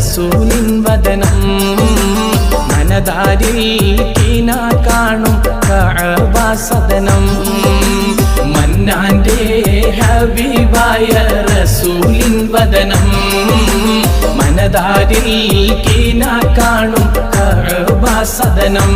റസൂലിൻ വദനം മനതാരിൽ കീന കാണും കഅബ സദനം മന്നാന്റെ ഹബീബായ റസൂലിൻ വദനം മനതാരിൽ കീന കാണും കഅബ സദനം